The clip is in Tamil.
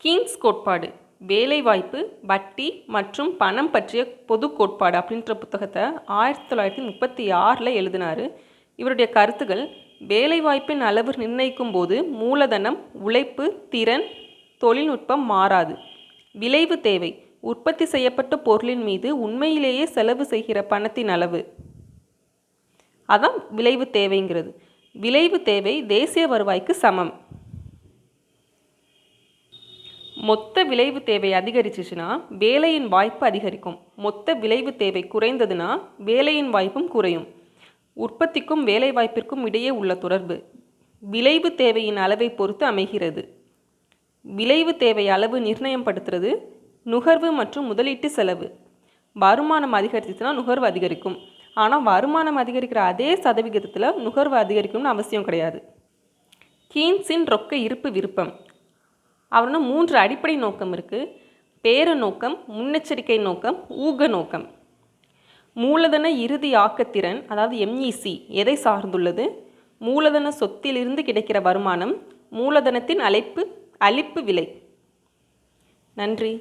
கீன்ஸ் கோட்பாடு வேலைவாய்ப்பு, வட்டி மற்றும் பணம் பற்றிய பொது கோட்பாடு அப்படின்ற புத்தகத்தை 1936 எழுதினார். இவருடைய கருத்துக்கள் வேலைவாய்ப்பின் அளவு நிர்ணயிக்கும் போது மூலதனம், உழைப்பு, திறன், தொழில்நுட்பம் மாறாது. விளைவு தேவை உற்பத்தி செய்யப்பட்ட பொருளின் மீது உண்மையிலேயே செலவு செய்கிற பணத்தின் அளவு. அதான் விளைவு தேவைங்கிறது. விளைவு தேவை தேசிய வருவாய்க்கு சமம். மொத்த விளைவு தேவை அதிகரிச்சிச்சுன்னா வேலையின் வாய்ப்பு அதிகரிக்கும். மொத்த விளைவு தேவை குறைந்ததுன்னா வேலையின் வாய்ப்பும் குறையும். உற்பத்திக்கும் வேலை வாய்ப்பிற்கும் இடையே உள்ள தொடர்பு விளைவு தேவையின் அளவை பொறுத்து அமைகிறது. விளைவு தேவை அளவு நிர்ணயம் படுத்துறது நுகர்வு மற்றும் முதலீட்டு செலவு. வருமானம் அதிகரிச்சுன்னா நுகர்வு அதிகரிக்கும். ஆனால் வருமானம் அதிகரிக்கிற அதே சதவிகிதத்தில் நுகர்வு அதிகரிக்கும்னு அவசியம் கிடையாது. கீன்ஸின் ரொக்க இருப்பு விருப்பம். அவர்னா 3 அடிப்படை நோக்கம் இருக்குது. பேர நோக்கம், முன்னெச்சரிக்கை நோக்கம், ஊக நோக்கம். மூலதன இறுதி ஆக்கத்திறன் அதாவது MEC எதை சார்ந்துள்ளது? மூலதன சொத்திலிருந்து கிடைக்கிற வருமானம், மூலதனத்தின் அளிப்பு விலை. நன்றி.